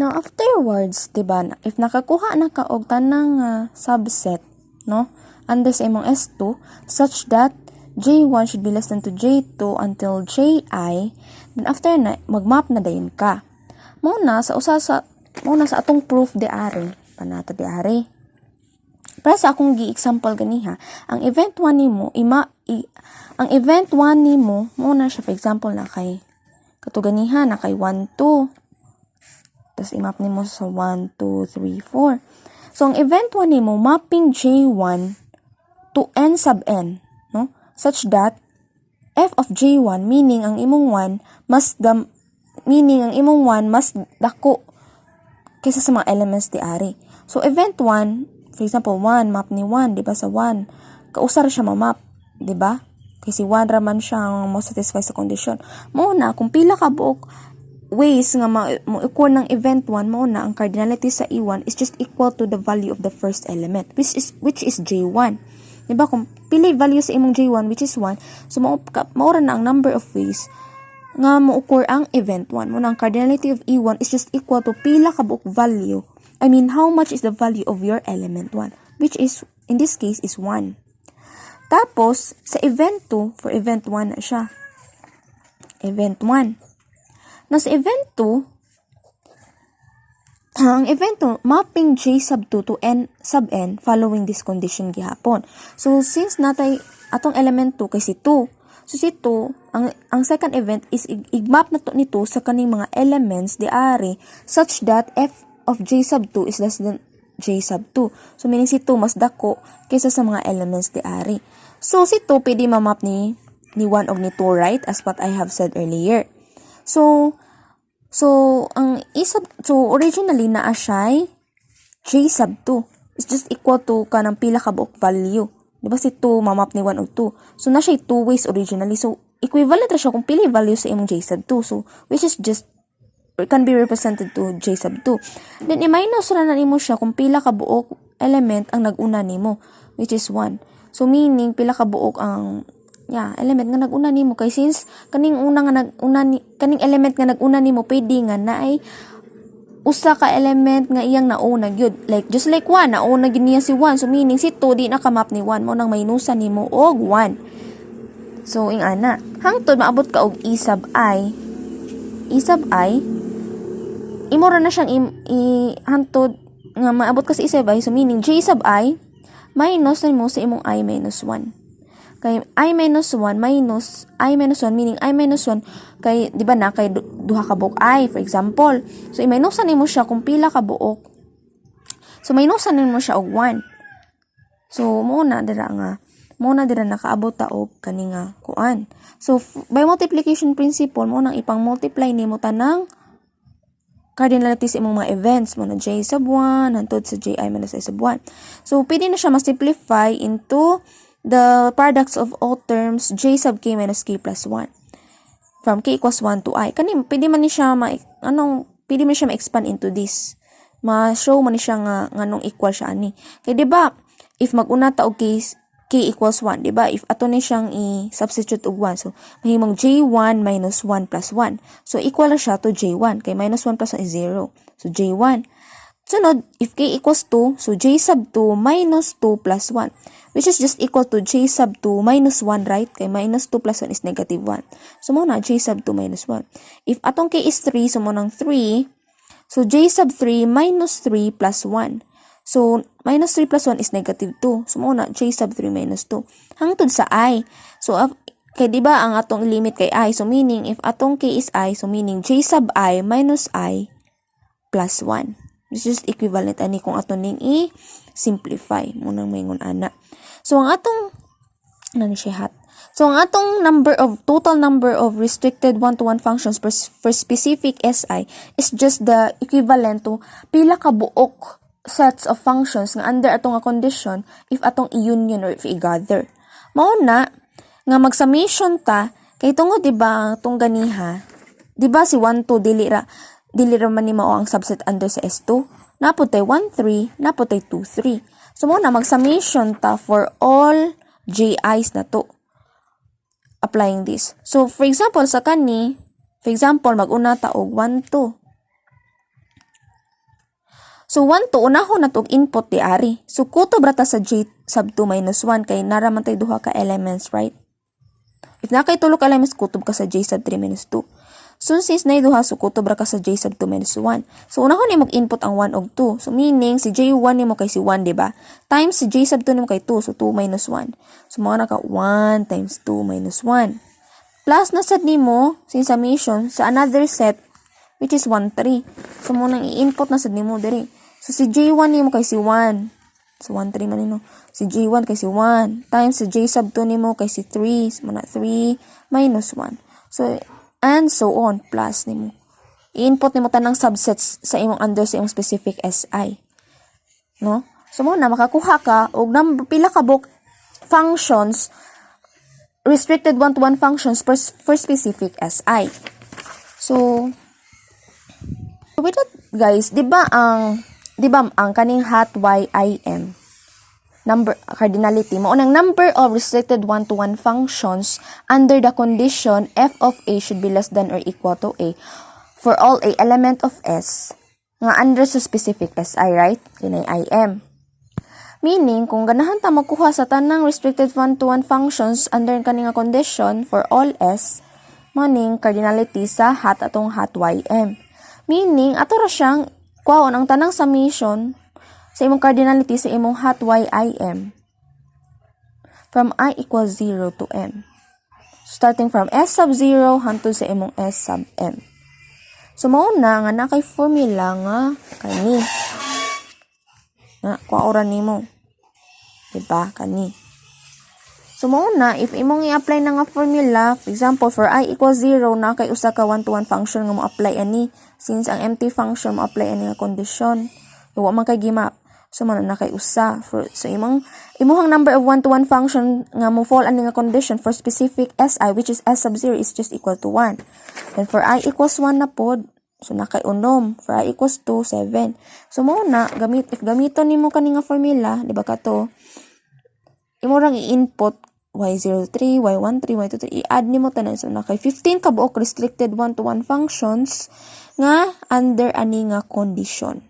Now, afterwards, diba, if nakakuha na ka og tanang subset, no, under sa imong S2, such that J1 should be less than to J2 until Ji, then after na, magmap na dayon ka. Muna sa atong proof de ari, panata de ari. Para sa akong gi-example ganiha, ang event 1 nimo ang event 1 nimo muna siya for example na kay katuganiha na kay 1 2. Tapos i-map nimo sa 1 2 3 4. So ang event 1 nimo mapping J1 to n sub n, no? Such that f of J1 meaning ang imong 1 mas dako kaysa sa mga elements di ari. So event 1, for example 1 map ni 1, di ba sa 1 kausar siya ma-map, di ba? Kasi 1 raman siya ang mo satisfy sa condition. Muna kung pila ka buok ways nga mo equal ng event 1, muna ang cardinality sa E1 is just equal to the value of the first element which is J1. Di ba? Kung pila value sa imong J1 which is 1, so maura na ang number of ways nga mo occur ang event 1. Muna ang cardinality of E1 is just equal to pila ka buok value. I mean, how much is the value of your element 1, which is, in this case, is 1. Tapos, sa event 2, for event 1 na siya. Event 1. Na sa event 2, ang event 2, mapping J sub 2 to n sub n following this condition gihapon. So, since natay atong element 2 kay si 2, so si 2, ang second event is i-map na to nito sa kaning mga elements di ari such that f of J sub 2 is less than J sub 2. So, meaning si 2 mas dako kaysa sa mga elements di ari. So, si 2 pwede ma-map ni 1 o ni 2, right? As what I have said earlier. So originally naa siya J sub 2 is just equal to kanang pila ka buok value. Diba si 2 ma-map ni 1 o 2. So, na siya 2 ways originally. So, equivalent ra siya kung pili value sa imong J sub 2. So, which is just can be represented to J sub 2. Then, i-minus ra na nimo siya kung pila ka buok element ang nag-una nimo, which is 1. So, meaning, pila ka buok ang element nga nag-una nimo. Kay since, kaning element nga nag-una nimo, pwede nga na ay usa ka element nga iyang nauna gyud. Like, just like 1, nauna gyud niya si 1. So, meaning, si 2, di nakamap ni 1. Mo nang minusan nimo og 1. So, ana. Hangtod, maabot ka og E sub I. E sub I, imura na siyang hantod nga maabot ka sa E sub I, so meaning J sub I minus na mo sa imong I minus 1. Kay I minus 1 minus I minus 1 meaning I minus 1 kay di ba na kay duha ka buok I for example. So i-minusan nimo siya kung pila ka buok. So minusan nimo siya og 1. So muna dira nakaabot ta og kaninga kuan. So by multiplication principle mo nang ipang-multiply nimo tanang cardinality sa imong mga events mo na J sub 1 hantod sa Ji minus I sub 1. So pwede na siya ma-simplify into the products of all terms J sub K minus K plus 1 from K equals 1 to I. Kani pwede man ni siya pwede man siya ma-expand into this. Ma-show man ni siya nga nganong equal siya ani. Kay di ba if mag-una ta og K equals 1, di ba? If ato ni siyang i-substitute og 1, so mahimong J1 minus 1 plus 1. So equal na siya to J1 kay minus 1 plus 1 is 0. So J1. Sunod, if K equals 2, so J sub 2 minus 2 plus 1, which is just equal to J sub 2 minus 1, right? Kay minus 2 plus 1 is negative 1. So muna J sub 2 minus 1. If atong K is 3, so munang 3, so J sub 3 minus 3 plus 1. So, minus 3 plus 1 is negative 2. So, muna, J sub 3 minus 2. Hangtod sa I. So, kay diba ang atong limit kay I. So, meaning, if atong K is I, so meaning, J sub I minus I plus 1. This is equivalent ani kung atong ning i-simplify. Munang mayingon ana. So, ang atong, So, ang atong total number of restricted one-to-one functions for specific SI is just the equivalent to pila ka buok sets of functions nga under atong nga condition if atong i-union or if i-gather. Mauna, nga mag-summation ta, kay tungod diba itong ganiha, diba si 1, 2, dili ra man ni mao ang subset under sa S2, naputay 1, 3, naputay 2, 3. So, mauna, mag-summation ta for all JIs na to. Applying this. So, for example, mag-una ta og 1, 2. So 1 to unahon na tog input di ari. So kutob rata sa j sub 2 minus 1 kay naraman tay duha ka elements, right? If na kay tulo ka elements, kutob ka sa j sub 3 minus 2. So since na duha, so kutob ra ka sa j sub 2 minus 1. So unahon ni mag input ang 1 og 2. So meaning si j1 nimo kay si 1, di ba? Times si j sub 2 nimo kay 2, so 2 minus 1. So mao na ka 1 times 2 minus 1. Plus na sad nimo sin summation sa another set which is 1 3. So mo nang i-input na sad nimo diri. So si j1 nimo kay si 1. So 1 3 man nino. Si j1 kay si 1 times si j sub 2 nimo kay si 3. So mo na 3 minus 1. So and so on, plus nimo. I-input nimo tanang subsets sa imong under sa imong specific SI. No? So mo na makakuha ka og pila ka book functions, restricted one-to-one functions for specific SI. So with that, guys, di ba ang kaning hat YIM number cardinality mo unang number of restricted one-to-one functions under the condition f of a should be less than or equal to a for all a element of S nga under sa specific SI, right? Kinay IM. Meaning, kung ganahan ta magkuha sa tanang restricted one-to-one functions under kaning condition for all S, maning cardinality sa hat atong hat YM. Meaning, ato ra siyang kuhaon ang tanang summation sa imong cardinality sa imong hat YIM from I equals 0 to M. Starting from S sub 0 hangtod sa imong S sub M. So, mauna nga na kay formula nga kani. Na, kuha nimo. Diba? Kani. So, mauna, if imong i-apply na nga formula, for example, for I equals 0, na kay usa ka one-to-one function nga mo-apply ani. Since ang empty function mo-apply ani nga condition. Iwa man kay gimap. So, man na kay usa. So, imuhang number of one-to-one function nga mo fall ani nga condition for specific SI, which is S sub 0, is just equal to 1. Then, for I equals 1 na pod, so na kay unom. For I equals 2, 7. So, mo na, if gamiton nimo kani nga formula, di ba ka to, imo rang i-input y03, y13, y23, i-add nimo tanan. So, na kay 15 ka buok restricted one-to-one functions nga under ani nga condition.